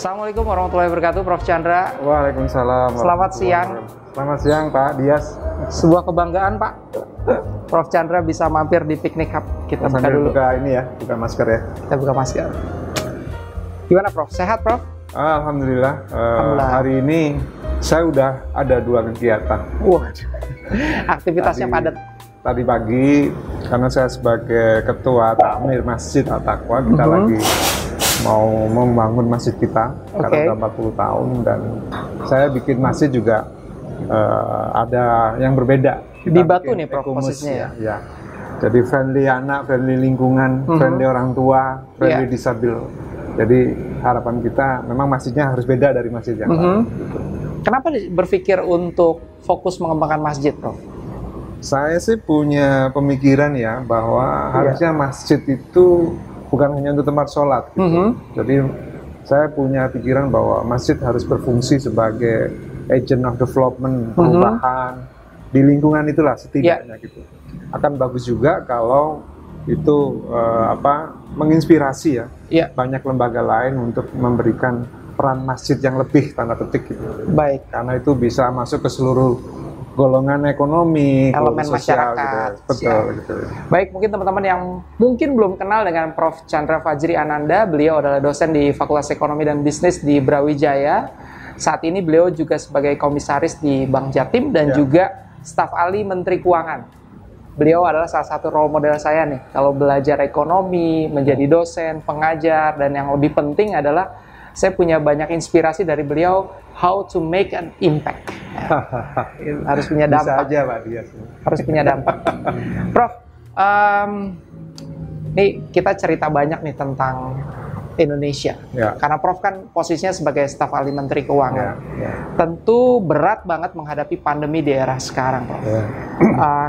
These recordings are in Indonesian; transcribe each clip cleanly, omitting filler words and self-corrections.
Assalamualaikum warahmatullahi wabarakatuh, Prof. Chandra. Waalaikumsalam. Selamat siang. Selamat siang, Pak Dias. Sebuah kebanggaan, Pak. Prof. Chandra bisa mampir di Piknik Hub. Kita buka dulu. Buka ini ya, buka masker ya. Kita buka masker. Gimana, Prof? Sehat, Prof? Alhamdulillah. Alhamdulillah. Hari ini saya udah ada 2 kegiatan. Wah, aktivitasnya padat. Tadi pagi, karena saya sebagai ketua takmir Masjid At-Taqwa, kita lagi mau membangun masjid kita karena udah 40 tahun, dan saya bikin masjid juga ada yang berbeda. Kita Di Batu nih, Prof, posisinya ya? Ya. Jadi friendly anak, friendly lingkungan, friendly orang tua, friendly disabil. Jadi harapan kita memang masjidnya harus beda dari masjid yang lain. Gitu. Kenapa berpikir untuk fokus mengembangkan masjid, Prof? Saya sih punya pemikiran ya bahwa harusnya masjid itu bukan hanya untuk tempat sholat gitu. Jadi saya punya pikiran bahwa masjid harus berfungsi sebagai agent of development, perubahan di lingkungan itulah setidaknya gitu. Akan bagus juga kalau itu menginspirasi ya banyak lembaga lain untuk memberikan peran masjid yang lebih tanda petik gitu. Baik. Karena itu bisa masuk ke seluruh golongan ekonomi, elemen sosial, masyarakat. gitu. Betul, gitu. Baik, mungkin teman-teman yang mungkin belum kenal dengan Prof. Chandra Fajri Ananda, beliau adalah dosen di Fakultas Ekonomi dan Bisnis di Brawijaya. Saat ini beliau juga sebagai komisaris di Bank Jatim dan juga staf ahli Menteri Keuangan. Beliau adalah salah satu role model saya nih, kalau belajar ekonomi, menjadi dosen, pengajar, dan yang lebih penting adalah saya punya banyak inspirasi dari beliau, how to make an impact. Harus punya dampak. Bisa aja, Pak Dias. Harus punya dampak. Prof, nih kita cerita banyak nih tentang Indonesia. Karena Prof kan posisinya sebagai staf ahli Menteri Keuangan. Tentu berat banget menghadapi pandemi di era sekarang, Prof.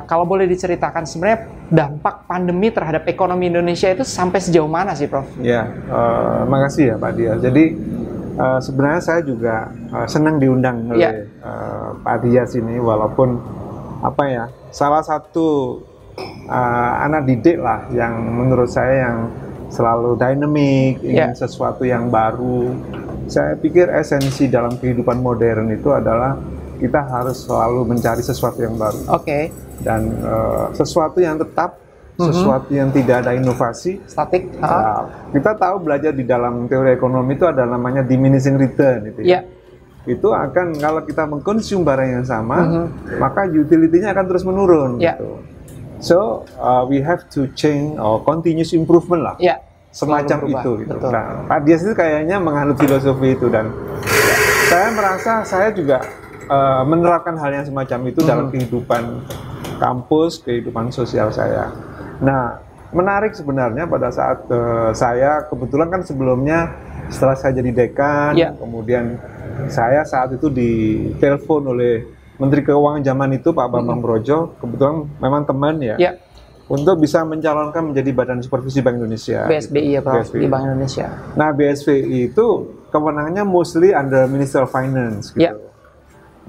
Kalau boleh diceritakan sebenarnya dampak pandemi terhadap ekonomi Indonesia itu sampai sejauh mana sih, Prof? Makasih ya, Pak Dias. Jadi sebenarnya saya juga senang diundang oleh Pak Dias ini, walaupun salah satu anak didik lah yang menurut saya yang selalu dinamik, ingin sesuatu yang baru. Saya pikir esensi dalam kehidupan modern itu adalah kita harus selalu mencari sesuatu yang baru. Dan sesuatu yang tetap, sesuatu yang tidak ada inovasi, statik. Kita tahu belajar di dalam teori ekonomi itu ada namanya diminishing return itu ya. Itu akan, kalau kita mengkonsum barang yang sama, maka utility-nya akan terus menurun gitu. So we have to change or continuous improvement lah, semacam itu gitu. Nah, Pak Dias itu kayaknya menganut filosofi itu, dan saya merasa saya juga menerapkan hal yang semacam itu dalam kehidupan kampus, kehidupan sosial saya. Nah, menarik sebenarnya pada saat saya kebetulan kan sebelumnya setelah saya jadi dekan, kemudian saya saat itu ditelepon oleh Menteri Keuangan zaman itu, Pak Bambang Brojo, kebetulan memang teman untuk bisa mencalonkan menjadi Badan Supervisi Bank Indonesia. BSBI ya, Prof, di Bank Indonesia. Nah, BSBI itu kewenangannya mostly under Minister of Finance gitu.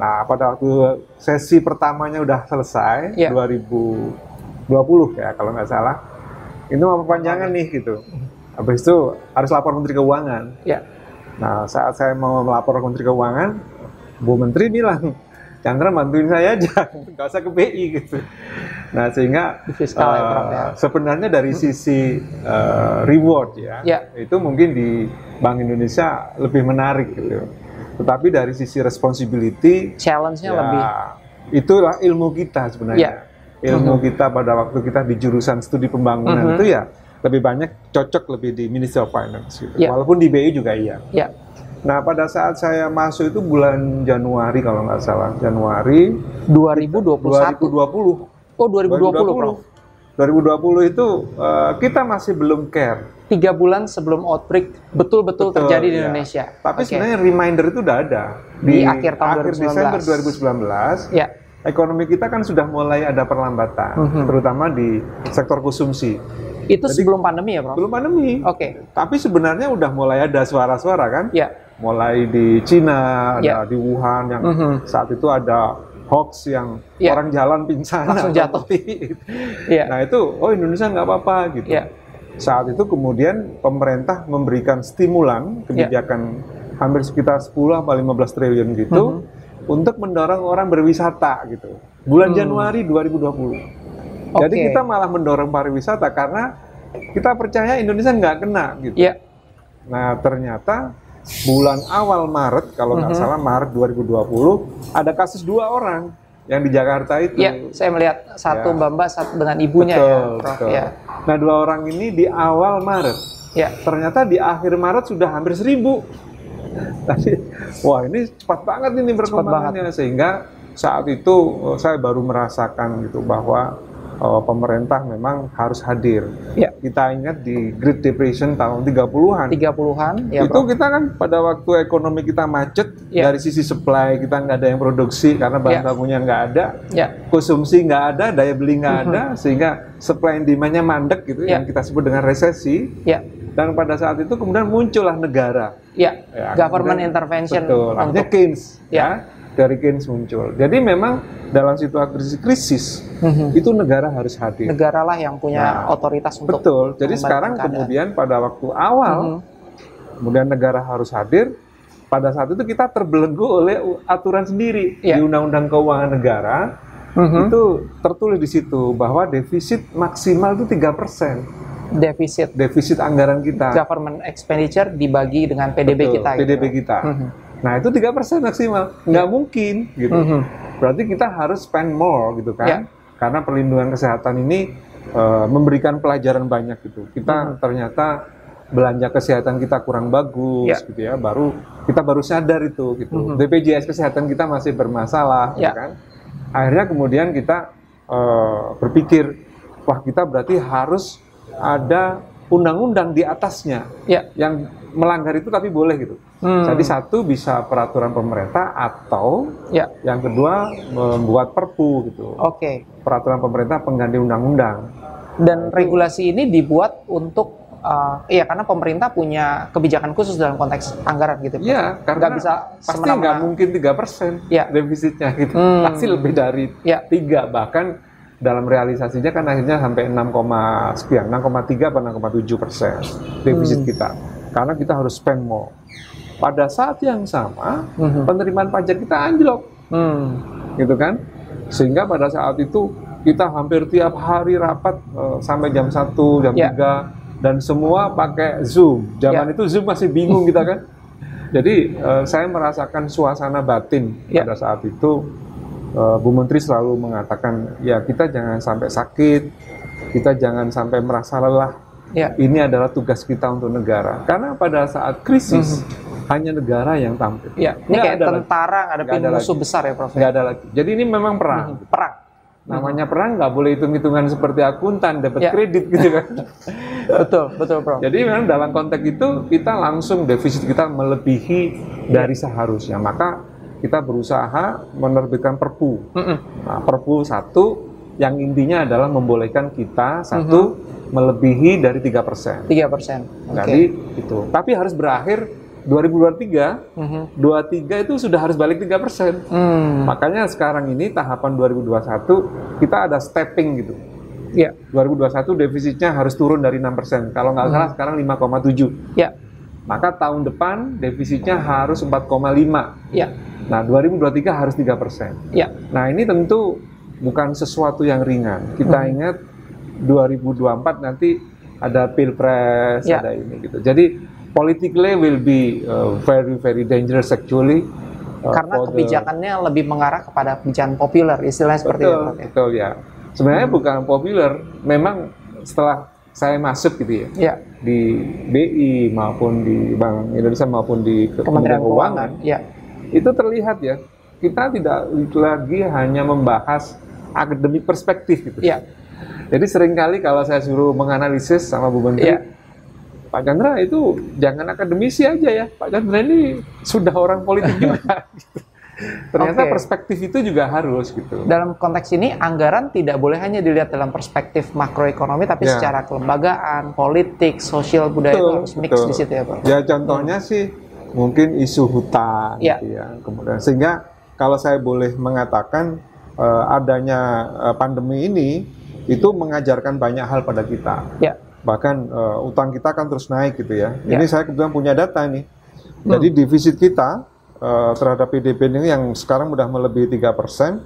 Nah, pada waktu sesi pertamanya udah selesai, 2020 ya kalau nggak salah, itu mau perpanjangan nih gitu. Habis itu harus lapor Menteri Keuangan. Nah, saat saya mau melapor ke Menteri Keuangan, Bu Menteri bilang, Chandra bantuin saya aja, nggak usah ke BI gitu. Nah, sehingga sebenarnya dari sisi reward itu mungkin di Bank Indonesia lebih menarik gitu. Tetapi dari sisi responsibility, challenge-nya lebih. Itulah ilmu kita sebenarnya. Ilmu kita pada waktu kita di jurusan studi pembangunan itu ya lebih banyak cocok lebih di Ministry of Finance gitu. Walaupun di BI juga iya. Nah, pada saat saya masuk itu bulan Januari kalau nggak salah, Januari 2021. 2020. Oh, 2020, Prof. 2020 itu kita masih belum care. 3 bulan sebelum outbreak betul-betul terjadi di Indonesia. Tapi sebenarnya reminder itu udah ada. Di akhir tahun 2019. Desember 2019, ekonomi kita kan sudah mulai ada perlambatan, terutama di sektor konsumsi. Itu sebelum pandemi ya, Prof? Belum pandemi. Tapi sebenarnya udah mulai ada suara-suara kan? Mulai di Cina, ada di Wuhan, yang saat itu ada hoax yang orang jalan pingsan langsung jatuh. Nah itu, oh Indonesia nggak apa-apa gitu. Saat itu kemudian pemerintah memberikan stimulan kebijakan hampir sekitar 10 atau 15 triliun gitu untuk mendorong orang berwisata gitu. Bulan Januari 2020. Jadi kita malah mendorong pariwisata karena kita percaya Indonesia nggak kena gitu. Nah ternyata bulan awal Maret, kalau nggak salah Maret 2020, ada kasus 2 orang yang di Jakarta itu. Iya, saya melihat satu Mbak satu dengan ibunya Prof. Betul. Nah 2 orang ini di awal Maret. Ternyata di akhir Maret sudah hampir 1000. Tadi, wah ini cepat banget ini perkembangannya, sehingga saat itu saya baru merasakan gitu bahwa pemerintah memang harus hadir. Kita ingat di Great Depression tahun 30-an. Ya, itu kita kan pada waktu ekonomi kita macet, dari sisi supply kita nggak ada yang produksi karena bahan bakunya nggak ada, konsumsi nggak ada, daya beli nggak ada, sehingga supply and demand-nya mandek gitu, yang kita sebut dengan resesi. Dan pada saat itu kemudian muncullah negara. Government intervention. Betul. Artinya Keynes. Dari Keynes muncul. Jadi memang dalam situasi krisis itu negara harus hadir. Negaralah yang punya otoritas untuk. Betul. Jadi sekarang kemudian pada waktu awal, kemudian negara harus hadir. Pada saat itu kita terbelenggu oleh aturan sendiri di Undang-Undang Keuangan Negara. Itu tertulis di situ bahwa defisit maksimal itu 3%. Defisit anggaran kita. Government expenditure dibagi dengan PDB kita. PDB kita. Nah itu 3% maksimal, nggak mungkin gitu. Berarti kita harus spend more gitu kan, karena perlindungan kesehatan ini memberikan pelajaran banyak gitu. Kita ternyata belanja kesehatan kita kurang bagus gitu ya, kita baru sadar itu gitu. BPJS kesehatan kita masih bermasalah, gitu kan. Akhirnya kemudian kita berpikir, wah kita berarti harus ada undang-undang di atasnya yang melanggar itu tapi boleh gitu. Jadi satu bisa peraturan pemerintah atau yang kedua membuat perpu gitu. Peraturan pemerintah pengganti undang-undang. Dan regulasi ini dibuat untuk karena pemerintah punya kebijakan khusus dalam konteks anggaran gitu. Iya, karena nggak bisa pasti nggak mungkin 3% defisitnya gitu. Pasti lebih dari 3, bahkan dalam realisasinya kan akhirnya sampai 6,3 atau 6,7% defisit kita. Karena kita harus spend more. Pada saat yang sama, penerimaan pajak kita anjlok. Gitu kan? Sehingga pada saat itu kita hampir tiap hari rapat sampai jam 1, jam 3, dan semua pakai Zoom. Zaman itu Zoom masih bingung kita kan. Jadi saya merasakan suasana batin pada saat itu. Bu Menteri selalu mengatakan, ya kita jangan sampai sakit, kita jangan sampai merasa lelah. Ini adalah tugas kita untuk negara. Karena pada saat krisis, hanya negara yang tampil. Ini kayak tentara ngadepin musuh besar ya Prof. Nggak ada lagi. Jadi ini memang perang. Namanya perang nggak boleh hitung-hitungan seperti akuntan, dapat kredit gitu kan. Betul Prof. Jadi memang dalam konteks itu kita langsung defisit kita melebihi dari seharusnya. Maka kita berusaha menerbitkan perpu. Nah, perpu 1 yang intinya adalah membolehkan kita melebihi dari 3%. 3%. Jadi itu. Tapi harus berakhir 2023. 23 itu sudah harus balik 3%. Makanya sekarang ini tahapan 2021 kita ada stepping gitu. 2021 defisitnya harus turun dari 6%. Kalau nggak salah sekarang 5,7. Maka tahun depan defisitnya harus 4,5. Nah, 2023 harus 3%. Nah, ini tentu bukan sesuatu yang ringan. Kita ingat 2024 nanti ada pilpres, ada ini gitu. Jadi, politically will be very very dangerous actually. Karena kebijakannya lebih mengarah kepada kebijakan populer, istilahnya seperti itu. Betul ya. Sebenarnya bukan populer, memang setelah saya masuk gitu ya, di BI maupun di Bank Indonesia maupun di Kementerian Keuangan. Itu terlihat ya, kita tidak lagi hanya membahas akademik perspektif gitu. Jadi seringkali kalau saya suruh menganalisis sama Bu Menteri, Pak Chandra itu jangan akademisi aja ya, Pak Chandra ini sudah orang politik juga. Gitu. Ternyata perspektif itu juga harus gitu. Dalam konteks ini anggaran tidak boleh hanya dilihat dalam perspektif makroekonomi, tapi secara kelembagaan, politik, sosial, budaya itu harus mix di situ ya Pak. Ya contohnya sih mungkin isu hutan, gitu ya. Kemudian sehingga kalau saya boleh mengatakan adanya pandemi ini itu mengajarkan banyak hal pada kita. Bahkan utang kita kan terus naik gitu ya. Ini saya kebetulan punya data nih. Jadi defisit kita terhadap PDB ini yang sekarang udah melebihi 3%,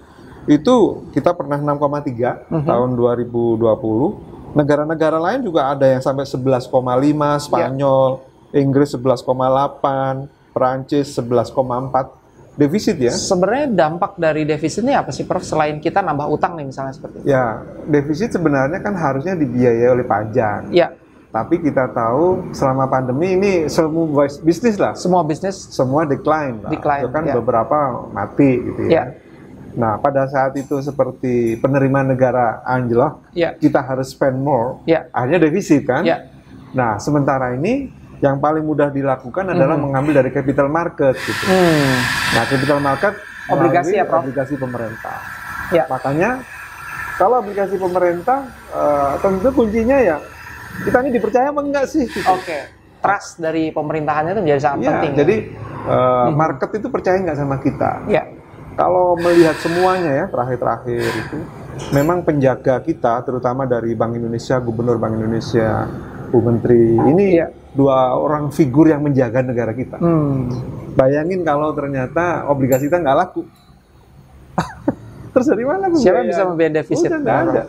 itu kita pernah 6,3 tahun 2020. Negara-negara lain juga ada yang sampai 11,5, Spanyol, Inggris 11,8, Perancis 11,4 defisit ya. Sebenarnya dampak dari defisit ini apa sih, Prof? Selain kita nambah utang nih misalnya seperti itu. Ya, defisit sebenarnya kan harusnya dibiayai oleh pajak. Ya. Tapi kita tahu selama pandemi ini semua bisnis lah. Semua bisnis. Semua decline lah. Itu kan beberapa mati gitu ya. Nah, pada saat itu seperti penerimaan negara anjlok, kita harus spend more, akhirnya defisit kan. Nah, sementara ini yang paling mudah dilakukan adalah mengambil dari capital market gitu. Nah, capital market obligasi ya, Prof? Obligasi pemerintah. Makanya kalau obligasi pemerintah tentu kuncinya ya kita ini dipercaya apa enggak sih? Gitu. Trust dari pemerintahannya itu menjadi sangat penting. Jadi market itu percaya nggak sama kita? Kalau melihat semuanya ya terakhir-terakhir itu, memang penjaga kita, terutama dari Bank Indonesia, Gubernur Bank Indonesia, Bu Menteri, ini dua orang figur yang menjaga negara kita. Bayangin kalau ternyata obligasi kita nggak laku, terus dari mana? Siapa bisa membiayai defisit? Nggak ada.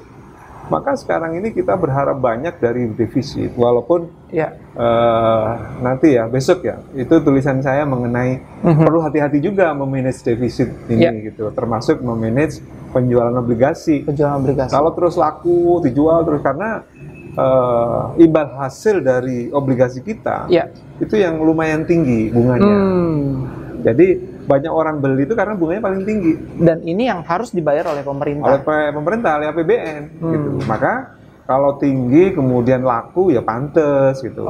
Maka sekarang ini kita berharap banyak dari defisit, walaupun nanti ya besok ya itu tulisan saya mengenai perlu hati-hati juga memanage defisit ini gitu, termasuk memanage penjualan obligasi. Kalau terus laku dijual terus karena imbal hasil dari obligasi kita itu yang lumayan tinggi bunganya. Jadi banyak orang beli itu karena bunganya paling tinggi. Dan ini yang harus dibayar oleh pemerintah. Oleh pemerintah, oleh APBN. Gitu. Maka kalau tinggi kemudian laku ya pantes gitu.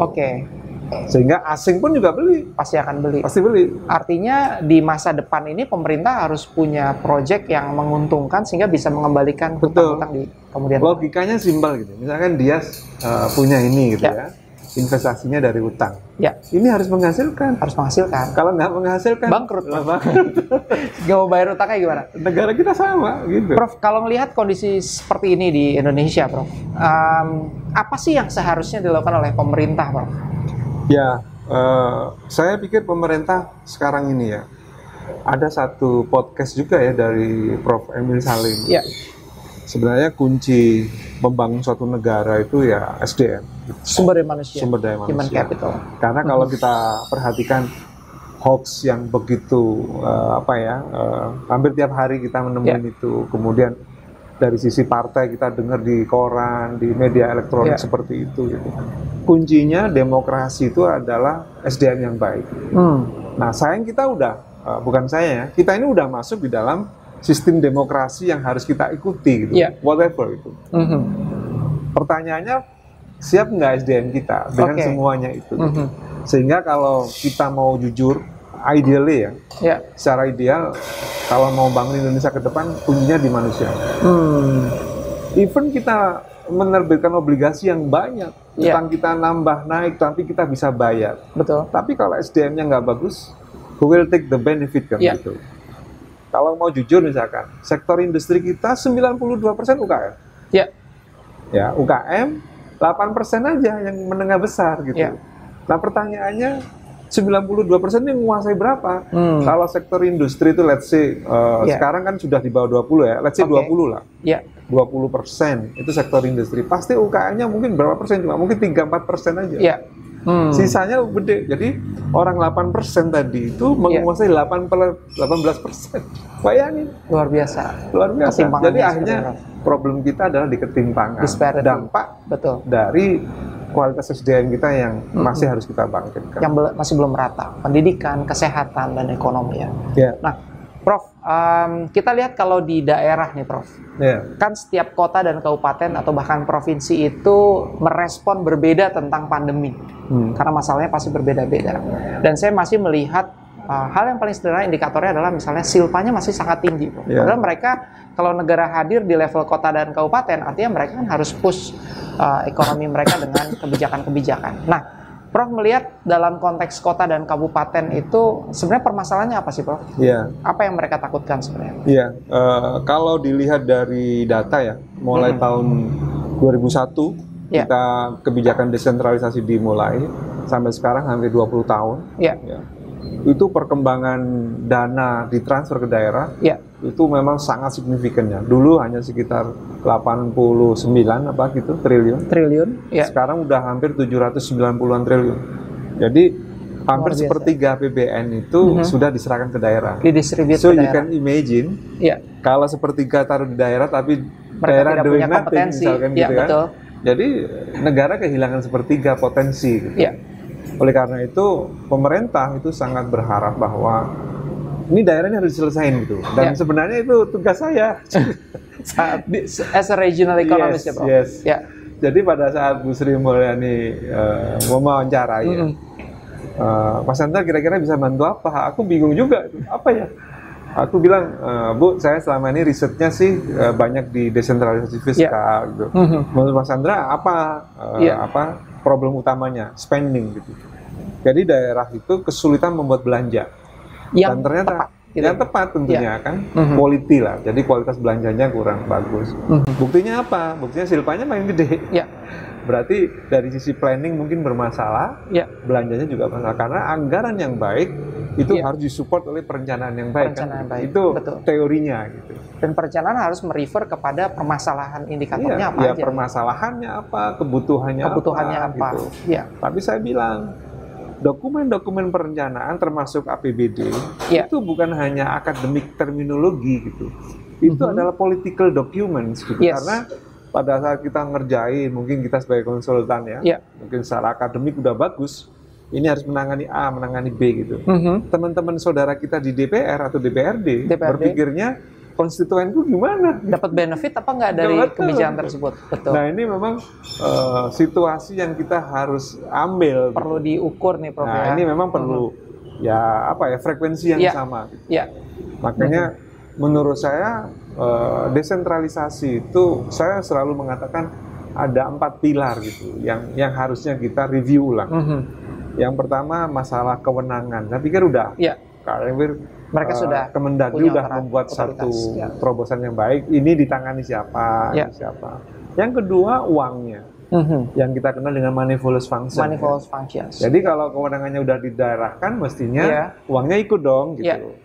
Sehingga asing pun juga beli. Pasti akan beli. Pasti beli. Artinya di masa depan ini pemerintah harus punya proyek yang menguntungkan sehingga bisa mengembalikan hutang-hutang di kemudian. Logikanya simpel gitu. Misalkan dia punya ini gitu ya. Investasinya dari utang. Ini harus menghasilkan. Kalau nggak menghasilkan, bangkrut. Nggak mau bayar utangnya gimana? Negara kita sama, gitu. Prof, kalau melihat kondisi seperti ini di Indonesia, Prof, apa sih yang seharusnya dilakukan oleh pemerintah, Prof? Ya, saya pikir pemerintah sekarang ini ya, ada satu podcast juga ya dari Prof. Emil Salim. Sebenarnya kunci membangun suatu negara itu ya SDM. Sumber daya manusia. Human capital. Karena kalau kita perhatikan hoax yang begitu hampir tiap hari kita menemukan itu. Kemudian dari sisi partai kita dengar di koran, di media elektronik seperti itu. Gitu. Kuncinya demokrasi itu adalah SDM yang baik. Nah, sayang kita bukan saya ya, kita ini udah masuk di dalam sistem demokrasi yang harus kita ikuti gitu, whatever itu. Pertanyaannya, siap nggak SDM kita dengan semuanya itu? Gitu. Sehingga kalau kita mau jujur, ideally secara ideal, kalau mau bangun Indonesia ke depan, kuncinya di manusia. Even kita menerbitkan obligasi yang banyak, utang kita nambah naik, tapi kita bisa bayar. Betul. Tapi kalau SDM-nya nggak bagus, who will take the benefit kan gitu. Kalau mau jujur misalkan, sektor industri kita 92% UKM. Ya, UKM 8% aja yang menengah besar gitu. Nah, pertanyaannya 92% yang menguasai berapa? Kalau sektor industri itu let's say sekarang kan sudah di bawah 20 ya, let's say 20 lah. 20% itu sektor industri. Pasti UKM-nya mungkin berapa persen cuma mungkin 3-4% aja. Sisanya gede. Jadi orang 8% tadi itu menguasai 18%. Bayangin. Luar biasa. Jadi akhirnya problem kita adalah di ketimpangan. Dampak dari kualitas SDM kita yang masih harus kita bangkitkan. Yang masih belum merata. Pendidikan, kesehatan, dan ekonomi ya. Nah, Prof, kita lihat kalau di daerah nih, Prof. Kan setiap kota dan kabupaten atau bahkan provinsi itu merespon berbeda tentang pandemi. Karena masalahnya pasti berbeda-beda. Dan saya masih melihat hal yang paling sederhana indikatornya adalah misalnya silpanya masih sangat tinggi. Padahal mereka kalau negara hadir di level kota dan kabupaten, artinya mereka kan harus push ekonomi mereka dengan kebijakan-kebijakan. Nah, Prof melihat dalam konteks kota dan kabupaten itu sebenarnya permasalahannya apa sih, Prof? Apa yang mereka takutkan sebenarnya? Kalau dilihat dari data ya, mulai tahun 2001 kita kebijakan desentralisasi dimulai sampai sekarang hampir 20 tahun. itu perkembangan dana ditransfer ke daerah itu memang sangat signifikan ya. Dulu hanya sekitar 89 apa gitu triliun. Sekarang udah hampir 790-an triliun. Jadi hampir sepertiga APBN itu sudah diserahkan ke daerah. So you can imagine kalau sepertiga taruh di daerah tapi daerah doing nothing misalkan gitu kan. Betul. Jadi negara kehilangan sepertiga potensi gitu. Oleh karena itu pemerintah itu sangat berharap bahwa ini daerahnya harus diselesain gitu. Dan sebenarnya itu tugas saya. As a regional economist ya, Prof. Jadi pada saat Bu Sri Mulyani mewawancarai Mas Chandra kira-kira bisa bantu apa? Aku bingung juga, apa ya? Aku bilang, Bu, saya selama ini risetnya sih banyak di desentralisasi fiskal gitu. Menurut Mas Chandra apa problem utamanya? Spending gitu. Jadi daerah itu kesulitan membuat belanja. Dan ternyata yang tepat tentunya kan quality lah. Jadi kualitas belanjanya kurang bagus. Buktinya apa? Buktinya silpanya makin gede. Berarti dari sisi planning mungkin bermasalah, belanjanya juga masalah karena anggaran yang baik itu harus disupport oleh perencanaan yang baik. Itu teorinya gitu. Dan perencanaan harus merefer kepada permasalahan indikatornya apa aja. Permasalahannya apa, kebutuhannya apa. Gitu. Tapi saya bilang dokumen-dokumen perencanaan termasuk APBD itu bukan hanya akademik terminologi gitu. Itu adalah political documents gitu. Karena pada saat kita ngerjain, mungkin kita sebagai konsultan mungkin secara akademik udah bagus, ini harus menangani A, menangani B gitu. Teman-teman saudara kita di DPR atau DPRD berpikirnya konstituenku gimana? Dapat benefit apa nggak dari kebijakan tersebut? Betul. Nah ini memang situasi yang kita harus ambil. Perlu diukur nih, Prof. Nah ini memang perlu frekuensi yang sama. Makanya menurut saya desentralisasi itu saya selalu mengatakan ada 4 pilar gitu yang harusnya kita review ulang. Yang pertama masalah kewenangan. Saya pikir udah. Mereka sudah Kemendagri sudah membuat satu terobosan yang baik. Ini ditangani siapa? Siapa? Yang kedua uangnya, yang kita kenal dengan manifold function. Jadi kalau kewenangannya udah didaerahkan, mestinya uangnya ikut dong gitu.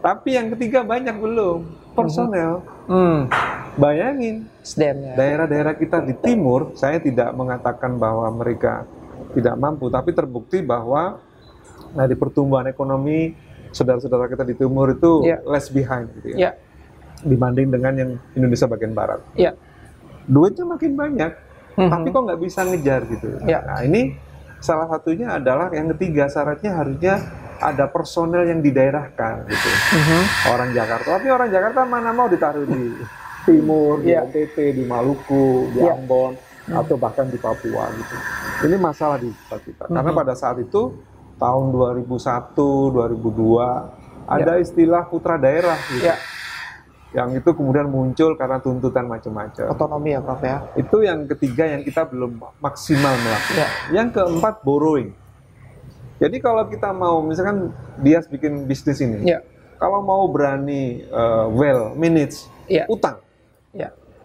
Tapi yang ketiga banyak belum personel. Bayangin daerah-daerah kita di timur, saya tidak mengatakan bahwa mereka tidak mampu, tapi terbukti bahwa di pertumbuhan ekonomi saudara-saudara kita di timur itu less behind gitu dibanding dengan yang Indonesia bagian barat. Duitnya makin banyak, tapi kok nggak bisa ngejar gitu. Nah ini salah satunya adalah yang ketiga, syaratnya harusnya ada personel yang didaerahkan gitu. Orang Jakarta, tapi orang Jakarta mana mau ditaruh di timur, di NTT, di Maluku, di Ambon, atau bahkan di Papua gitu. Ini masalah di kita. Karena pada saat itu tahun 2001, 2002 ada istilah putra daerah gitu. Yang itu kemudian muncul karena tuntutan macam-macam. Otonomi ya, Prof ya. Itu yang ketiga yang kita belum maksimal melakukan. Yang keempat borrowing. Jadi kalau kita mau misalkan dia bikin bisnis ini, kalau mau berani manage utang.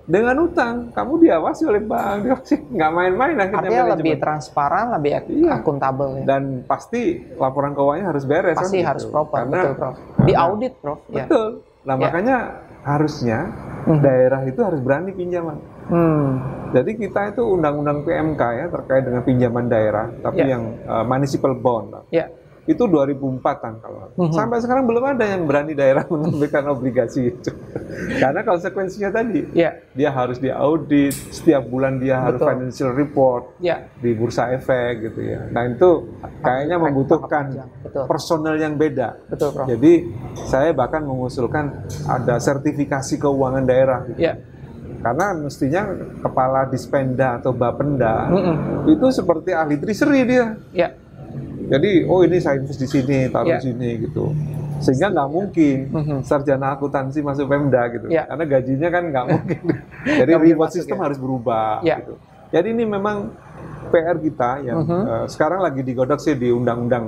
Dengan utang, kamu diawasi oleh bank, nggak main-main akhirnya. Artinya lebih transparan, lebih akuntabel. Dan pasti laporan keuangannya harus beres. Pasti harus proper, betul, Prof. Di audit, Prof. Betul. Nah makanya harusnya daerah itu harus berani pinjaman. Jadi kita itu undang-undang PMK ya terkait dengan pinjaman daerah, tapi yang municipal bond. Itu 2004-an kalau. Sampai sekarang belum ada yang berani daerah menerbitkan obligasi itu. Karena konsekuensinya tadi, dia harus diaudit, setiap bulan dia harus financial report di bursa efek gitu ya. Nah itu kayaknya membutuhkan personel yang beda. Betul, Prof. Jadi saya bahkan mengusulkan ada sertifikasi keuangan daerah gitu. Karena mestinya kepala Dispenda atau Bapenda itu seperti ahli treasury dia. Jadi, ini saya invest di sini, taruh di sini gitu. Sehingga nggak mungkin sarjana akuntansi masuk Pemda gitu. Karena gajinya kan nggak mungkin. Jadi reward system harus berubah gitu. Jadi ini memang PR kita yang sekarang lagi digodok sih di Undang-Undang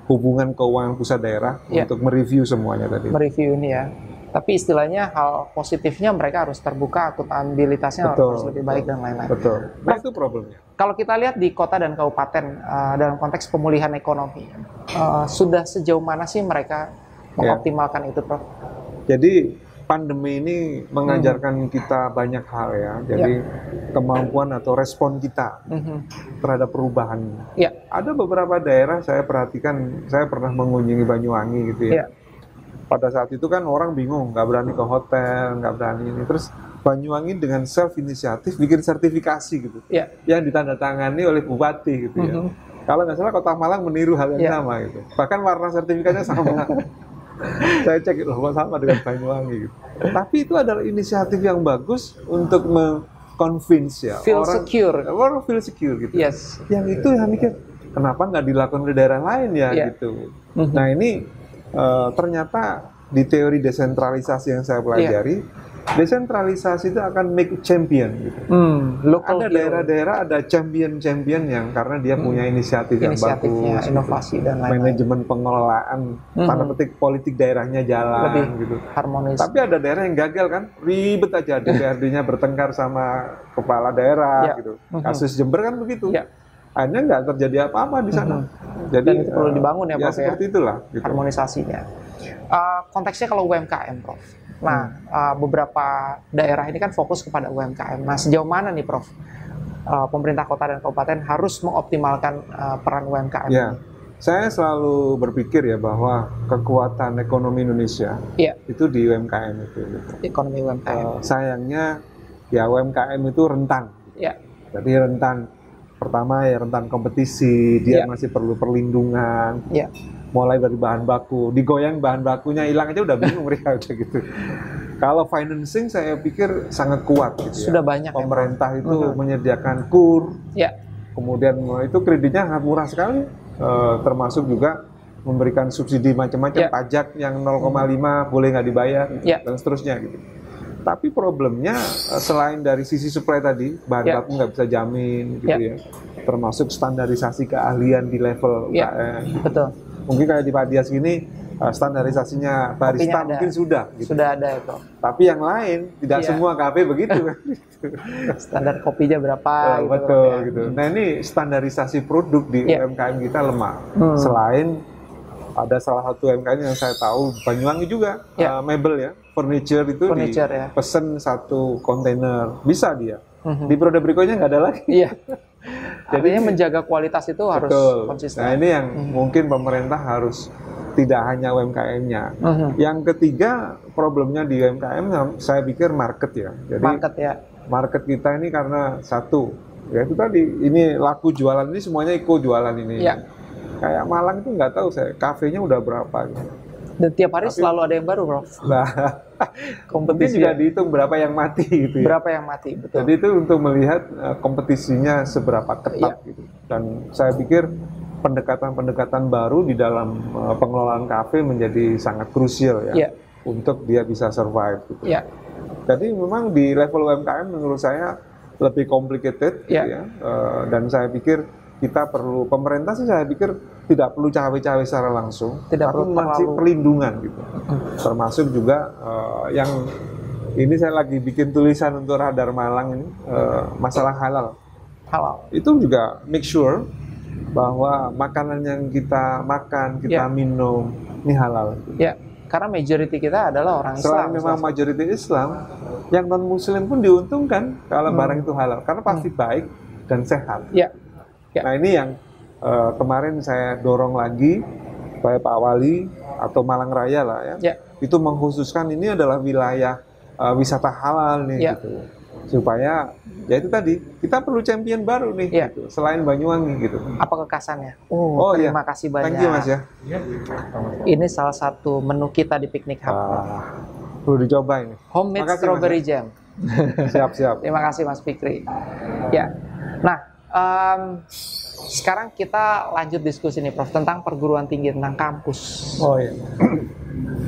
Hubungan Keuangan Pusat Daerah untuk mereview semuanya tadi. Mereview ini ya. Tapi istilahnya hal positifnya mereka harus terbuka, akuntabilitasnya harus lebih baik dan lain-lain. Betul. Nah, itu problemnya. Kalau kita lihat di kota dan kabupaten dalam konteks pemulihan ekonomi, sudah sejauh mana sih mereka mengoptimalkan itu, Prof? Jadi pandemi ini mengajarkan kita banyak hal ya. Jadi kemampuan atau respon kita terhadap perubahan. Ada beberapa daerah saya perhatikan, saya pernah mengunjungi Banyuwangi gitu ya. Pada saat itu kan orang bingung, nggak berani ke hotel, nggak berani ini. Terus Banyuwangi dengan self inisiatif bikin sertifikasi gitu, yang ditandatangani oleh bupati gitu ya. Kalau nggak salah Kota Malang meniru hal yang sama gitu. Bahkan warna sertifikatnya sama. Saya cek loh sama dengan Banyuwangi gitu. Tapi itu adalah inisiatif yang bagus untuk convince ya feel secure. Orang feel secure gitu. Yang itu yang mikir kenapa nggak dilakukan di daerah lain ya gitu. Nah ini ternyata di teori desentralisasi yang saya pelajari, desentralisasi itu akan make champion gitu. Ada daerah-daerah ada champion-champion yang karena dia punya inisiatif yang bagus, inovasi dan lain-lain. Manajemen pengelolaan, tanda petik politik daerahnya jalan lebih gitu. Harmonis. Tapi ada daerah yang gagal kan, ribet aja DPRD-nya bertengkar sama kepala daerah gitu. Kasus Jember kan begitu. Akhirnya nggak terjadi apa-apa di sana. Jadi dan itu perlu dibangun ya, Prof. Seperti itulah. Gitu. Harmonisasinya. Konteksnya kalau UMKM, Prof. Nah, beberapa daerah ini kan fokus kepada UMKM. Nah, sejauh mana nih, Prof? Pemerintah kota dan kabupaten harus mengoptimalkan peran UMKM. Saya selalu berpikir ya bahwa kekuatan ekonomi Indonesia itu di UMKM itu. Gitu. Ekonomi UMKM. Sayangnya ya UMKM itu rentan. Jadi rentan. Pertama ya rentan kompetisi, dia masih perlu perlindungan. Mulai dari bahan baku, digoyang bahan bakunya hilang aja udah bingung mereka udah gitu. Kalau financing saya pikir sangat kuat gitu. Sudah banyak pemerintah itu menyediakan KUR. Kemudian itu kreditnya sangat murah sekali. Termasuk juga memberikan subsidi macam-macam, pajak yang 0,5 boleh nggak dibayar dan seterusnya gitu. Tapi problemnya selain dari sisi supply tadi, bahan baku nggak bisa jamin gitu ya. Termasuk standarisasi keahlian di level UKM. Betul. Mungkin kayak di Pak Dias gini, standarisasinya barista mungkin sudah. Gitu. Sudah ada itu. Tapi yang lain, tidak semua kafe begitu. Standar kopinya berapa. Betul gitu. Nah ini standarisasi produk di UMKM kita lemah. Selain ada salah satu UMKM yang saya tahu, Banyuwangi juga, mebel ya. Furniture itu pesen 1 kontainer, bisa dia. Di periode berikutnya nggak ada lagi. Jadi menjaga kualitas itu harus konsisten. Nah ini yang mungkin pemerintah harus tidak hanya UMKM-nya. Yang ketiga problemnya di UMKM saya pikir market ya. Jadi market kita ini karena satu, ya itu tadi ini laku jualan ini semuanya jualan ini. Kayak Malang itu nggak tahu saya kafenya udah berapa gitu. Dan tiap hari selalu ada yang baru, Prof. Nah, kompetisi juga dihitung berapa yang mati gitu ya. Berapa yang mati, betul. Jadi itu untuk melihat kompetisinya seberapa ketat gitu. Dan saya pikir pendekatan-pendekatan baru di dalam pengelolaan kafe menjadi sangat krusial ya. Untuk dia bisa survive gitu. Jadi memang di level UMKM menurut saya lebih complicated gitu ya. Dan saya pikir kita perlu, pemerintah sih saya pikir tidak perlu cawe-cawe secara langsung, tapi masih perlindungan gitu. Termasuk juga yang ini saya lagi bikin tulisan untuk Radar Malang ini, masalah halal. Itu juga make sure bahwa makanan yang kita makan, kita minum, ini halal. Karena majority kita adalah orang Islam. Selain memang majority Islam, yang non-Muslim pun diuntungkan kalau barang itu halal, karena pasti baik dan sehat. Nah ini yang kemarin saya dorong lagi supaya Pak Wali atau Malang Raya lah ya, itu mengkhususkan ini adalah wilayah wisata halal nih gitu, supaya ya itu tadi kita perlu champion baru nih gitu, selain Banyuwangi gitu. Apa kekasannya? Terima kasih banyak. Thank you Mas ya. Ini salah satu menu kita di Piknik Hub. Perlu dicoba ini. Homemade strawberry jam. Siap. Terima kasih Mas Fikri. Nah. Sekarang kita lanjut diskusi nih, Prof, tentang perguruan tinggi, tentang kampus.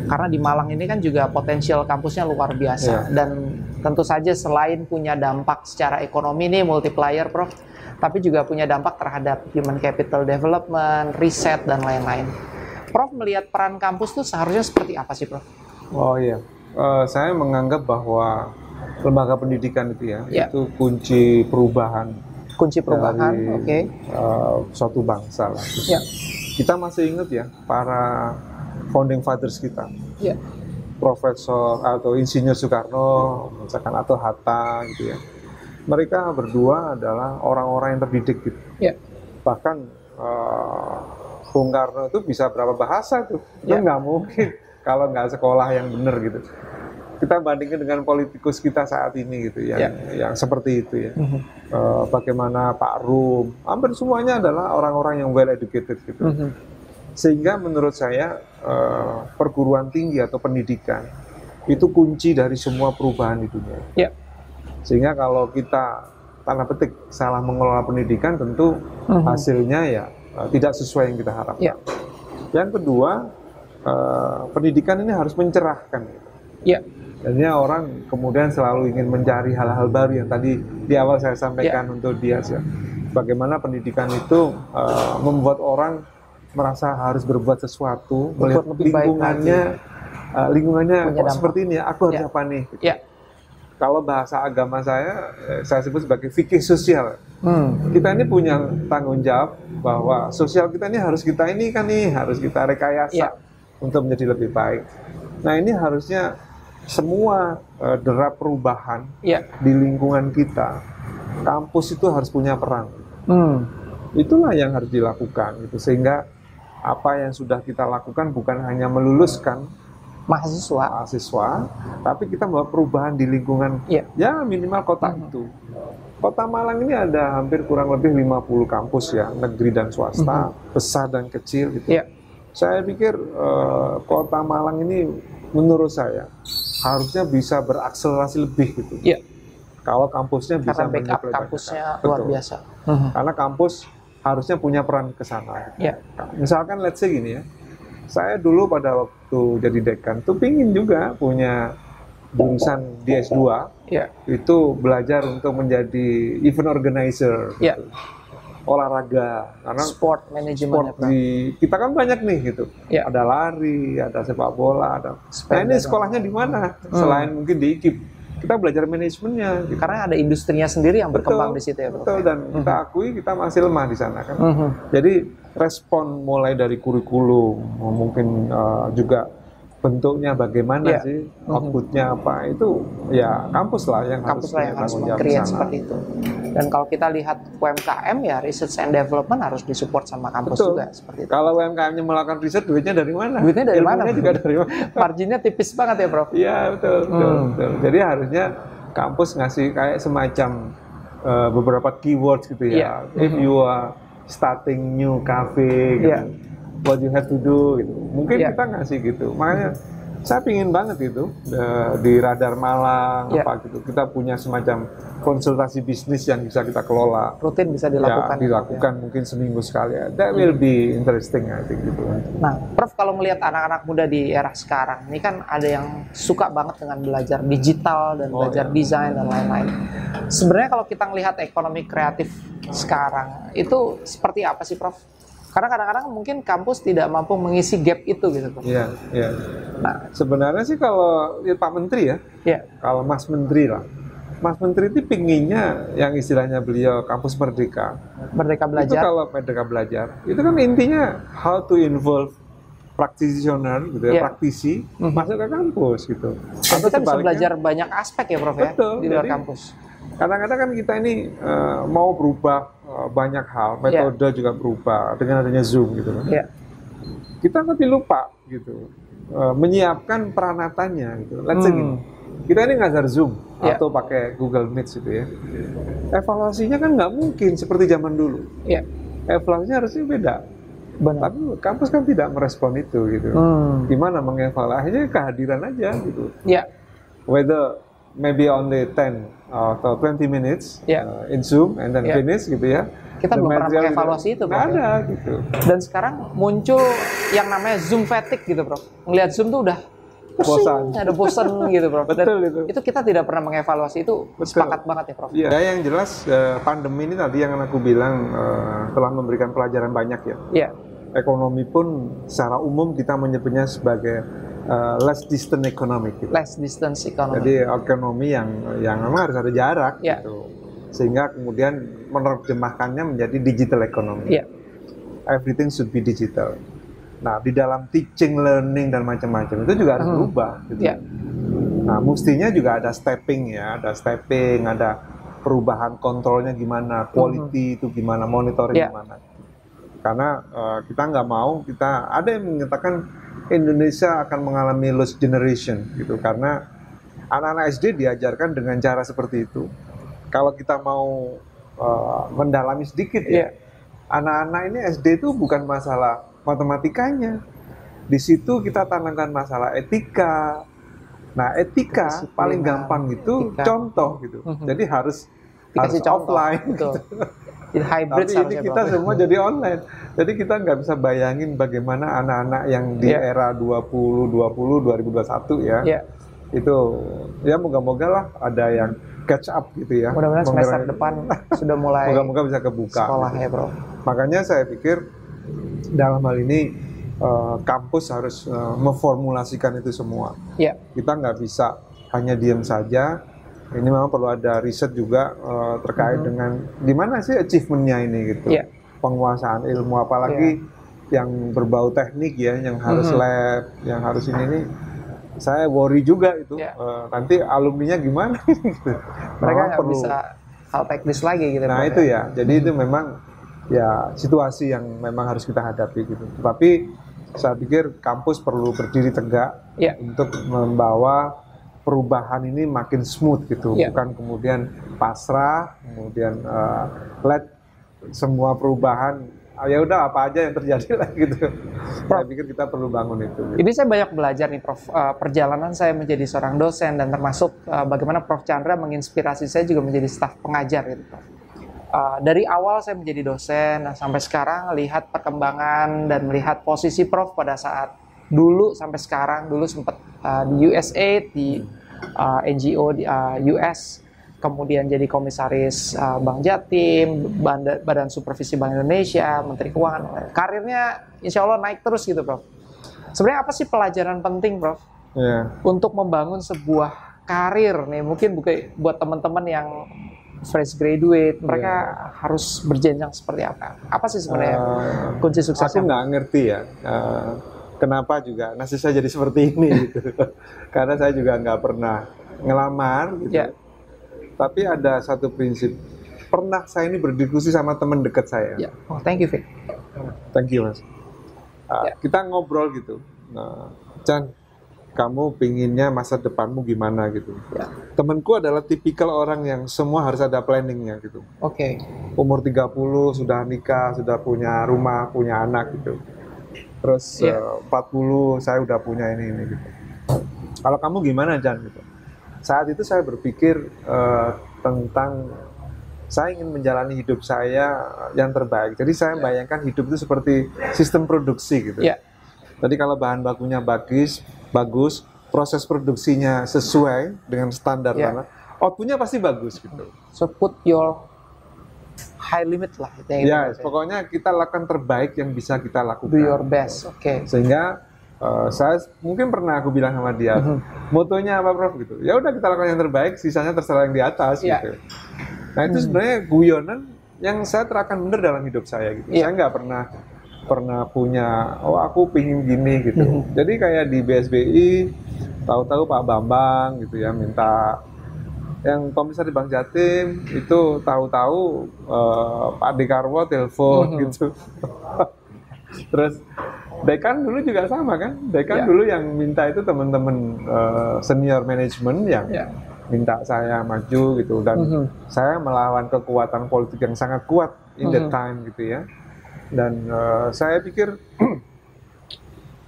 Karena di Malang ini kan juga potensial kampusnya luar biasa. Dan tentu saja selain punya dampak secara ekonomi nih, multiplier, Prof, tapi juga punya dampak terhadap human capital development, riset, dan lain-lain. Prof melihat peran kampus tuh seharusnya seperti apa sih, Prof? saya menganggap bahwa lembaga pendidikan itu itu kunci perubahan. Kunci perubahan, oke. Suatu bangsa lah. Kita masih ingat ya para founding fathers kita, Profesor atau Insinyur Soekarno, misalkan, atau Hatta gitu ya. Mereka berdua adalah orang-orang yang terdidik gitu. Bahkan Bung Karno itu bisa berapa bahasa tuh? Itu nggak mungkin kalau nggak sekolah yang benar gitu. Kita bandingkan dengan politikus kita saat ini gitu, yang seperti itu ya. Bagaimana Pak Rum, hampir semuanya adalah orang-orang yang well educated gitu. Sehingga menurut saya perguruan tinggi atau pendidikan itu kunci dari semua perubahan di dunia. Sehingga kalau kita tanda petik salah mengelola pendidikan, tentu hasilnya ya tidak sesuai yang kita harapkan. Yang kedua, pendidikan ini harus mencerahkan. Jadinya orang kemudian selalu ingin mencari hal-hal baru yang tadi di awal saya sampaikan untuk dia. Bagaimana pendidikan itu membuat orang merasa harus berbuat sesuatu, melihat lingkungannya kok seperti ini, aku harus apa nih? Kalau bahasa agama saya sebut sebagai fikih sosial. Kita ini punya tanggung jawab bahwa sosial kita ini harus kita harus kita rekayasa untuk menjadi lebih baik. Nah, ini harusnya semua derap perubahan di lingkungan kita, kampus itu harus punya peran. Itulah yang harus dilakukan gitu, sehingga apa yang sudah kita lakukan bukan hanya meluluskan mahasiswa, tapi kita membawa perubahan di lingkungan ya minimal kota itu. Kota Malang ini ada hampir kurang lebih 50 kampus ya, negeri dan swasta, besar dan kecil gitu. Saya pikir Kota Malang ini menurut saya harusnya bisa berakselerasi lebih gitu. Kalau kampusnya bisa backup kampusnya luar biasa. Karena kampus harusnya punya peran ke sana. Misalkan let's say gini ya. Saya dulu pada waktu jadi dekan tuh pingin juga punya jurusan di S2 itu belajar untuk menjadi event organizer, olahraga, karena sport management kita kan banyak nih gitu, ada lari, ada sepak bola, ada. Nah ini sekolahnya di mana? Selain mungkin di IKIP, kita belajar manajemennya. Gitu. Karena ada industrinya sendiri yang berkembang di situ ya, Bro. Betul, dan kita akui kita masih lemah di sana kan. Jadi respon mulai dari kurikulum, mungkin juga bentuknya bagaimana sih, outputnya apa, itu ya kampus lah yang harus meng-create seperti itu. Dan kalau kita lihat UMKM ya research and development harus disupport sama kampus juga seperti itu. Kalau UMKM-nya melakukan riset, duitnya dari mana? Duitnya dari mana? Juga dari mana? Marginnya tipis banget ya, Prof. Iya, betul. Jadi harusnya kampus ngasih kayak semacam beberapa keywords gitu ya. If you are starting new cafe gitu. What you have to do gitu. Mungkin kita ngasih gitu. Makanya saya pingin banget gitu di Radar Malang apa gitu. Kita punya semacam konsultasi bisnis yang bisa kita kelola. Rutin bisa dilakukan. Dilakukan mungkin seminggu sekali. That will be interesting I think gitu. Nah, Prof, kalau melihat anak-anak muda di era sekarang, ini kan ada yang suka banget dengan belajar digital dan belajar desain dan lain-lain. Sebenarnya kalau kita melihat ekonomi kreatif sekarang, itu seperti apa sih, Prof? Karena kadang-kadang mungkin kampus tidak mampu mengisi gap itu gitu. Iya. Nah, sebenarnya sih kalau lihat Pak Menteri kalau Mas Menteri lah. Mas Menteri itu pinginnya yang istilahnya beliau kampus merdeka. Merdeka belajar. Itu kalau merdeka belajar, itu kan intinya how to involve practitioner gitu ya, praktisi masuk ke kampus gitu. Atau kita bisa belajar banyak aspek ya, Prof, di luar kampus. Kadang-kadang kan kita ini mau berubah banyak hal, metode juga berubah dengan adanya Zoom gitu kan. Kita nanti lupa gitu menyiapkan peralatannya gitu. Let's say gini, kita ini ngajar Zoom atau pakai Google Meet gitu ya. Evaluasinya kan nggak mungkin seperti zaman dulu. Evaluasinya harusnya beda. Benar. Tapi kampus kan tidak merespon itu gitu. Gimana mengevaluasinya, kehadiran aja gitu. Whether maybe only 10 atau 20 minutes in Zoom and then finish gitu ya. Kita belum pernah mengevaluasi itu, Bro. Nggak ada gitu. Dan sekarang muncul yang namanya Zoom fatigue gitu, Bro. Ngelihat Zoom tuh udah bosan. Ada bosan gitu, Bro. Betul itu. Itu kita tidak pernah mengevaluasi itu. Sepakat banget ya, Prof. Ya, yang jelas pandemi ini tadi yang aku bilang telah memberikan pelajaran banyak ya. Ekonomi pun secara umum kita menyebutnya sebagai less distant economic gitu. Less distance economy. Jadi ekonomi yang memang harus ada jarak gitu. Sehingga kemudian menerjemahkannya menjadi digital economy. Everything should be digital. Nah, di dalam teaching, learning dan macam-macam itu juga harus berubah gitu. Nah, mestinya juga ada stepping ya, ada perubahan kontrolnya gimana, quality itu gimana, monitoring gimana. Karena kita nggak mau, ada yang mengatakan Indonesia akan mengalami lost generation gitu, karena anak-anak SD diajarkan dengan cara seperti itu. Kalau kita mau mendalami sedikit anak-anak ini SD itu bukan masalah matematikanya, di situ kita tanamkan masalah etika. Nah, etika paling gampang itu contoh gitu. Jadi harus offline. Betul. Hybrid. Tapi ini kita semua jadi online. Jadi kita nggak bisa bayangin bagaimana anak-anak yang di era 2021 ya. Itu ya moga-moga lah ada yang catch up gitu ya. Mudah-mudahan semester depan sudah mulai moga-moga bisa kebuka. Sekolah gitu. Ya, Bro. Makanya saya pikir dalam hal ini kampus harus memformulasikan itu semua. Kita nggak bisa hanya diam saja. Ini memang perlu ada riset juga terkait dengan gimana sih achievementnya ini gitu. Penguasaan ilmu, apalagi yang berbau teknik ya, yang harus lab, yang harus ini. Saya worry juga itu. Nanti alumninya gimana gitu. Mereka nggak bisa hal teknis lagi gitu. Nah itu ya, jadi itu memang ya situasi yang memang harus kita hadapi gitu. Tapi saya pikir kampus perlu berdiri tegak untuk membawa perubahan ini makin smooth gitu, bukan kemudian pasrah, kemudian let semua perubahan ya udah apa aja yang terjadi lah gitu. Saya pikir kita perlu bangun itu. Gitu. Ini saya banyak belajar nih, Prof. Perjalanan saya menjadi seorang dosen dan termasuk bagaimana Prof. Chandra menginspirasi saya juga menjadi staf pengajar gitu, Prof. Dari awal saya menjadi dosen, sampai sekarang lihat perkembangan dan melihat posisi Prof pada saat dulu sampai sekarang. Dulu sempat di USAID, di NGO di US, kemudian jadi komisaris Bank Jatim, Badan Supervisi Bank Indonesia, Menteri Keuangan. Karirnya insya Allah naik terus gitu, Prof. Sebenarnya apa sih pelajaran penting, Prof, untuk membangun sebuah karir nih? Mungkin buat teman-teman yang fresh graduate, mereka harus berjenjang seperti apa? Apa sih sebenarnya kunci suksesnya? Aku nggak ngerti ya. Kenapa juga nasib saya jadi seperti ini gitu. Karena saya juga nggak pernah ngelamar gitu. Tapi ada satu prinsip. Pernah saya ini berdiskusi sama teman dekat saya. Oh, thank you, Vic. Thank you, Mas. Kita ngobrol gitu. Chan, kamu pinginnya masa depanmu gimana gitu. Temanku adalah tipikal orang yang semua harus ada planningnya gitu. Umur 30 sudah nikah, sudah punya rumah, punya anak gitu. Terus 40 saya udah punya ini gitu. Kalau kamu gimana, Jan gitu. Saat itu saya berpikir tentang saya ingin menjalani hidup saya yang terbaik. Jadi saya bayangkan hidup itu seperti sistem produksi gitu. Jadi kalau bahan bakunya bagus, proses produksinya sesuai dengan standar mana, outputnya pasti bagus gitu. So put your high limit lah. Pokoknya kita lakukan terbaik yang bisa kita lakukan. Do your best, Sehingga saya mungkin pernah aku bilang sama dia, motonya apa, Prof gitu. Ya udah kita lakukan yang terbaik, sisanya terserah yang di atas gitu. Nah itu sebenarnya guyonan yang saya terapkan benar dalam hidup saya gitu. Saya nggak pernah punya, aku pingin gini gitu. Jadi kayak di BSBI, tahu-tahu Pak Bambang gitu ya minta, yang komisaris di Bank Jatim itu tahu-tahu Pak Dekarwo telepon gitu. Terus dekan dulu juga sama kan, dekan dulu yang minta itu teman-teman senior manajemen yang minta saya maju gitu, dan saya melawan kekuatan politik yang sangat kuat in that time gitu ya. Dan saya pikir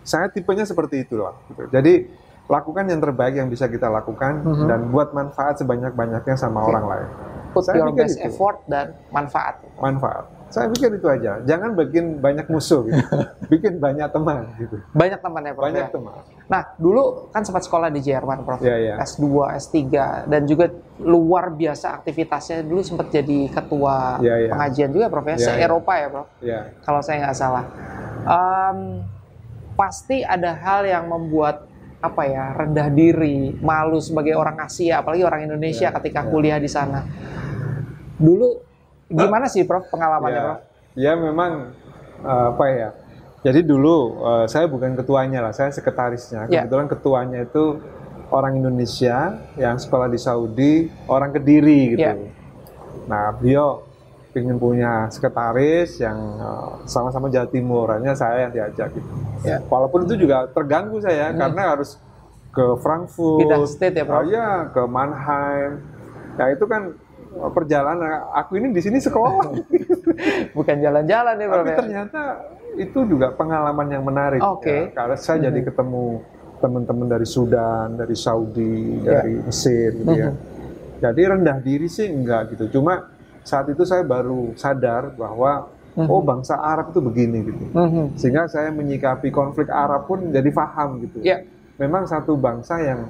saya tipenya seperti itu loh gitu. Jadi lakukan yang terbaik yang bisa kita lakukan dan buat manfaat sebanyak-banyaknya sama orang lain. Put your best effort dan manfaat. Saya pikir itu aja. Jangan bikin banyak musuh gitu. Bikin banyak teman gitu. Banyak teman ya, Prof. Banyak teman. Nah, dulu kan sempat sekolah di Jerman, Prof. S2, S3 dan juga luar biasa aktivitasnya. Dulu sempat jadi ketua pengajian juga, Prof, ya. Se-Eropa ya, Prof. Kalau saya nggak salah. Pasti ada hal yang membuat apa ya, rendah diri, malu sebagai orang Asia, apalagi orang Indonesia ketika kuliah di sana. Dulu gimana sih Prof pengalamannya Prof? Ya memang apa ya? Jadi dulu saya bukan ketuanya lah, saya sekretarisnya. Kebetulan ketuanya itu orang Indonesia yang sekolah di Saudi, orang Kediri gitu. Nah beliau ingin punya sekretaris yang sama-sama Jawa Timur, hanya saya yang diajak gitu. Walaupun itu juga terganggu saya karena harus ke Frankfurt, pindah state ya Prof? Ke Mannheim. Ya itu kan perjalanan. Aku ini di sini sekolah, bukan jalan-jalan ya Prof. Tapi ternyata itu juga pengalaman yang menarik. Ya, karena saya jadi ketemu teman-teman dari Sudan, dari Saudi, dari Mesir, gitu ya. Jadi rendah diri sih enggak gitu. Cuma saat itu saya baru sadar bahwa oh bangsa Arab itu begini gitu. Sehingga saya menyikapi konflik Arab pun jadi paham gitu. Memang satu bangsa yang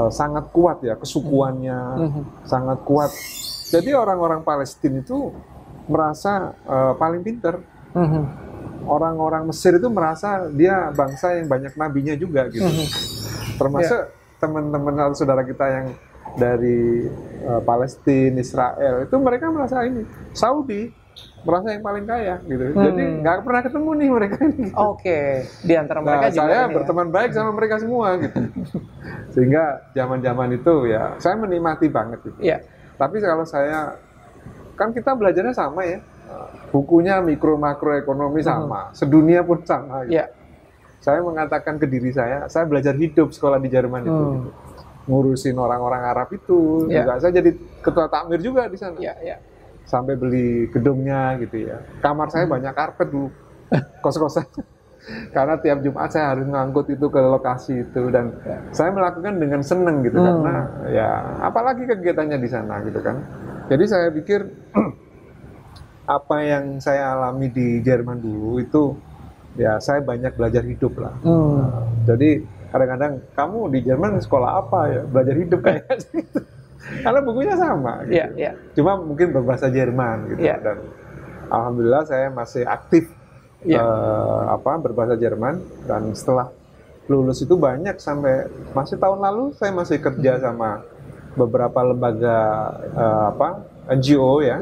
sangat kuat ya, kesukuannya sangat kuat. Jadi orang-orang Palestina itu merasa paling pinter. Orang-orang Mesir itu merasa dia bangsa yang banyak nabinya juga gitu. Termasuk teman-teman atau saudara kita yang dari Palestina, Israel, itu mereka merasa ini Saudi merasa yang paling kaya gitu. Jadi nggak pernah ketemu nih mereka ini. Di antara mereka juga saya berteman baik sama mereka semua gitu. Sehingga zaman-zaman itu ya saya menikmati banget gitu. Tapi kalau saya kan kita belajarnya sama ya. Bukunya mikro makro ekonomi sama, sedunia pun sama gitu. Saya mengatakan ke diri saya belajar hidup sekolah di Jerman itu gitu. Ngurusin orang-orang Arab itu juga saya jadi ketua takmir juga di sana. Sampai beli gedungnya gitu ya. Kamar saya banyak karpet dulu, kos-kosan. Karena tiap Jumat saya harus ngangkut itu ke lokasi itu dan saya melakukan dengan seneng gitu karena ya apalagi kegiatannya di sana gitu kan. Jadi saya pikir apa yang saya alami di Jerman dulu itu ya saya banyak belajar hidup lah. Jadi kadang-kadang kamu di Jerman sekolah apa ya, belajar hidup kayaknya gitu. Karena bukunya sama gitu. Cuma mungkin berbahasa Jerman gitu. Dan alhamdulillah saya masih aktif berbahasa Jerman dan setelah lulus itu banyak sampai masih tahun lalu saya masih kerja sama beberapa lembaga NGO ya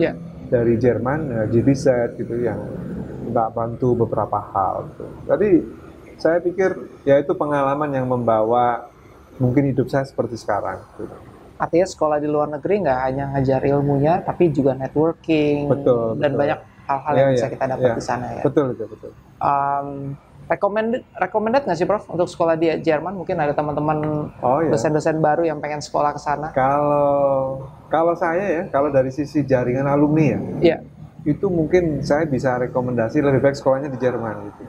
dari Jerman, GBZ gitu yang nggak bantu beberapa hal gitu. Jadi saya pikir ya itu pengalaman yang membawa mungkin hidup saya seperti sekarang gitu. Artinya sekolah di luar negeri nggak hanya ngajar ilmunya tapi juga networking dan banyak hal-hal yang bisa kita dapat di sana ya. Betul. Recommended nggak sih Prof untuk sekolah di Jerman? Mungkin ada teman-teman dosen-dosen baru yang pengen sekolah ke sana. Kalau saya ya, kalau dari sisi jaringan alumni ya, itu mungkin saya bisa rekomendasi lebih baik sekolahnya di Jerman gitu.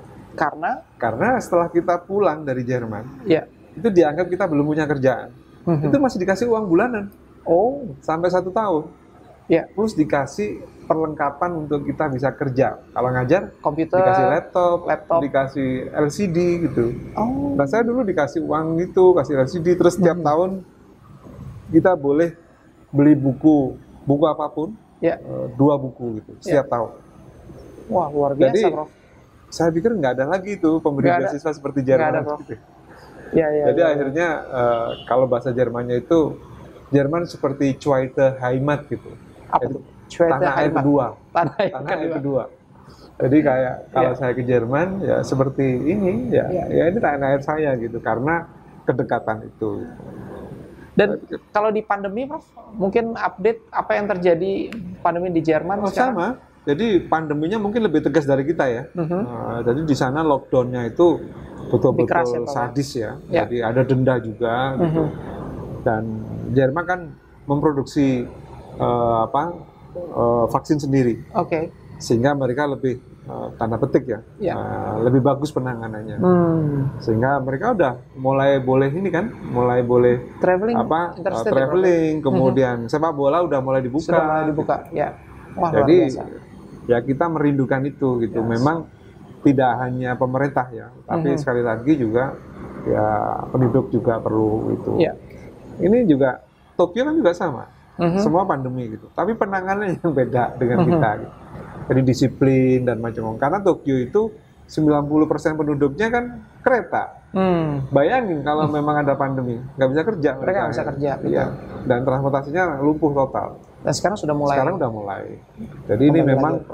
Karena setelah kita pulang dari Jerman, itu dianggap kita belum punya kerjaan. Itu masih dikasih uang bulanan. Sampai 1 tahun. Plus dikasih perlengkapan untuk kita bisa kerja. Kalau ngajar, komputer, dikasih laptop, dikasih LCD gitu. Nah saya dulu dikasih uang gitu, kasih LCD, terus setiap tahun kita boleh beli buku apapun, 2 buku gitu setiap tahun. Wah luar biasa. Jadi, Prof. Saya pikir nggak ada lagi tuh pemberi beasiswa seperti Jerman. Gitu. Jadi akhirnya kalau bahasa Jermannya itu Jerman seperti Zweite Heimat gitu. Apa itu? Tanah air kedua. Tanah air kedua. Jadi kayak kalau saya ke Jerman ya seperti ini ya ini tanah air saya gitu karena kedekatan itu. Dan kalau di pandemi Prof, mungkin update apa yang terjadi pandemi di Jerman sekarang? Sama. Jadi pandeminya mungkin lebih tegas dari kita ya. Jadi di sana lockdown-nya itu betul-betul sadis ya. Jadi ada denda juga gitu. Dan Jerman kan memproduksi vaksin sendiri. Sehingga mereka lebih tanda petik ya. Lebih bagus penanganannya. Sehingga mereka udah mulai boleh ini kan, mulai boleh traveling, kemudian sepak bola udah mulai dibuka. Sudah mulai dibuka, ya. Wah, jadi ya kita merindukan itu gitu. Memang tidak hanya pemerintah ya, tapi sekali lagi juga ya penduduk juga perlu itu. Ini juga Tokyo kan juga sama, semua pandemi gitu. Tapi penanganannya yang beda dengan kita. Gitu. Jadi disiplin dan macam-macam. Karena Tokyo itu 90% penduduknya kan kereta. Bayangin kalau memang ada pandemi, nggak bisa kerja. Mereka nggak bisa kerja. Iya. Dan transportasinya lumpuh total. Dan sekarang sudah mulai. Sekarang udah mulai. Jadi ini memang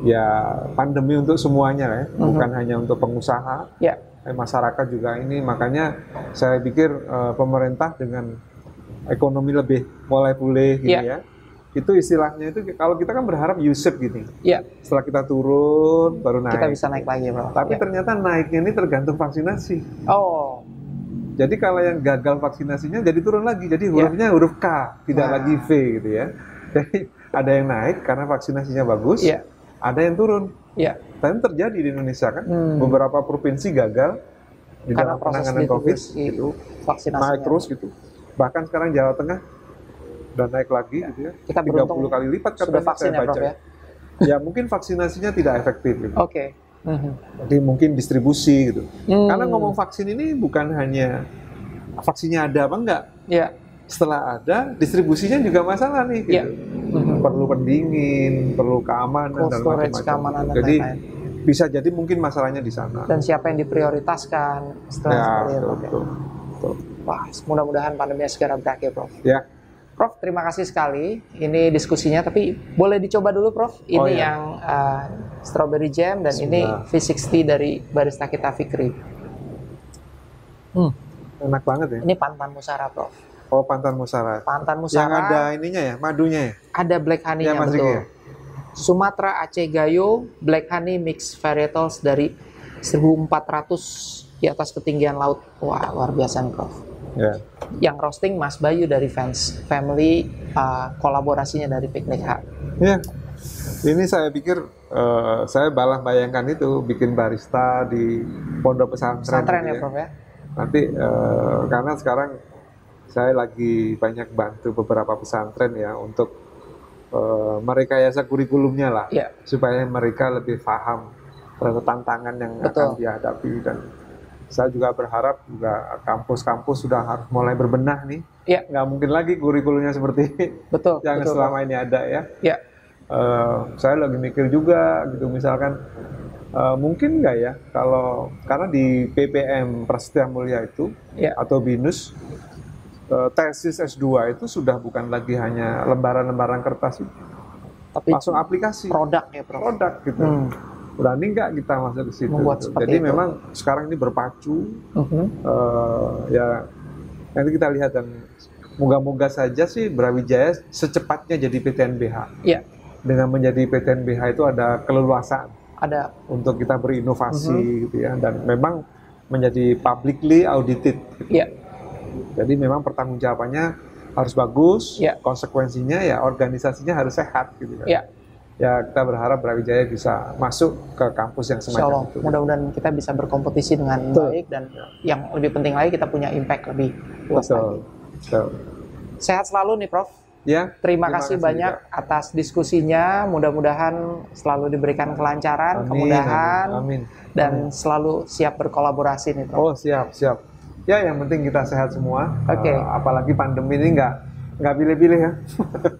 ya pandemi untuk semuanya ya, bukan hanya untuk pengusaha. Ya. Masyarakat juga ini. Makanya saya pikir pemerintah dengan ekonomi lebih mulai pulih gitu ya. Itu istilahnya itu kalau kita kan berharap U-shape gini. Iya. Setelah kita turun baru naik. Kita bisa naik lagi, Bro. Tapi ternyata naiknya ini tergantung vaksinasi. Oh. Jadi kalau yang gagal vaksinasinya jadi turun lagi. Jadi hurufnya huruf K, tidak lagi V gitu ya. Jadi ada yang naik karena vaksinasinya bagus. Ada yang turun. Dan terjadi di Indonesia kan. Beberapa provinsi gagal di dalam penanganan COVID gitu. Naik terus gitu. Bahkan sekarang Jawa Tengah udah naik lagi gitu ya. Kita 30 kali lipat sudah vaksin ya, Prof ya. Ya mungkin vaksinasinya tidak efektif gitu. Oke. Jadi mungkin distribusi gitu. Karena ngomong vaksin ini bukan hanya vaksinnya ada apa enggak. Setelah ada, distribusinya juga masalah nih gitu. Perlu pendingin, perlu keamanan dan macam-macam. Jadi bisa jadi mungkin masalahnya di sana. Dan siapa yang diprioritaskan setelah seperti itu. Betul. Wah, mudah-mudahan pandemi segera berakhir, Prof. Ya. Prof, terima kasih sekali. Ini diskusinya, tapi boleh dicoba dulu, Prof. Ini yang strawberry jam dan ini V60 dari barista kita Fikri. Enak banget ya. Ini Pantan Musara, Prof. Oh, Pantan Musara. Pantan Musara. Yang ada ininya ya, madunya ya. Ada black honey-nya, ya, betul. Ya? Sumatera Aceh Gayo black honey mix varietals dari 1400 di atas ketinggian laut. Wah, luar biasa nih, Prof. Ya. Yang roasting Mas Bayu dari Fans Family, kolaborasinya dari Piknik Hub. Ya, ini saya pikir saya balah bayangkan itu bikin barista di pondok pesantren ya, Prof ya. Nanti karena sekarang saya lagi banyak bantu beberapa pesantren ya untuk merekayasa kurikulumnya lah, supaya mereka lebih paham terhadap tantangan yang akan dihadapi. Dan saya juga berharap juga kampus-kampus sudah harus mulai berbenah nih. Nggak mungkin lagi kurikulumnya seperti yang selama ini ada ya. Saya lagi mikir juga gitu, misalkan mungkin nggak ya kalau karena di PPM Prasetya Mulia itu atau BINUS tesis S2 itu sudah bukan lagi hanya lembaran-lembaran kertas itu, tapi langsung aplikasi produk ya, Prof. Produk gitu. Berani nggak kita masuk ke situ? Jadi itu memang sekarang ini berpacu. Ya nanti kita lihat dan moga-moga saja sih Brawijaya secepatnya jadi PTNBH. Dengan menjadi PTNBH itu ada keleluasaan. Ada untuk kita berinovasi gitu ya, dan memang menjadi publicly audited. Gitu. Jadi memang pertanggungjawabannya harus bagus, konsekuensinya ya organisasinya harus sehat gitu kan. Ya kita berharap Brawijaya bisa masuk ke kampus yang semacam itu. Mudah-mudahan kita bisa berkompetisi dengan baik dan yang lebih penting lagi kita punya impact lebih luas lagi. Sehat selalu nih, Prof. Terima kasih banyak atas diskusinya. Mudah-mudahan selalu diberikan kelancaran, kemudahan, dan selalu siap berkolaborasi nih, Prof. Oh, siap. Ya, yang penting kita sehat semua. Apalagi pandemi ini nggak pilih-pilih ya.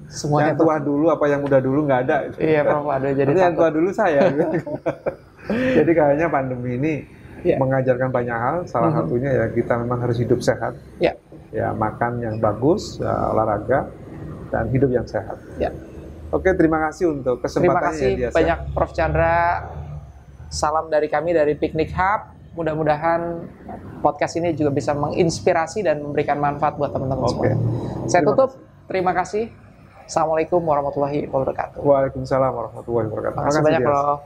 Semuanya yang tua dulu apa yang muda dulu nggak ada. Iya, Prof. Ada jadi yang tua dulu saya. Jadi kayaknya pandemi ini mengajarkan banyak hal. Salah satunya ya kita memang harus hidup sehat. Ya makan yang bagus, olahraga, dan hidup yang sehat. Oke, terima kasih untuk kesempatannya. Terima kasih banyak, Prof. Chandra. Salam dari kami dari Piknik Hub. Mudah-mudahan podcast ini juga bisa menginspirasi dan memberikan manfaat buat teman-teman semua. Saya tutup. Terima kasih. Assalamualaikum warahmatullahi wabarakatuh. Waalaikumsalam warahmatullahi wabarakatuh. Terima kasih banyak, Prof.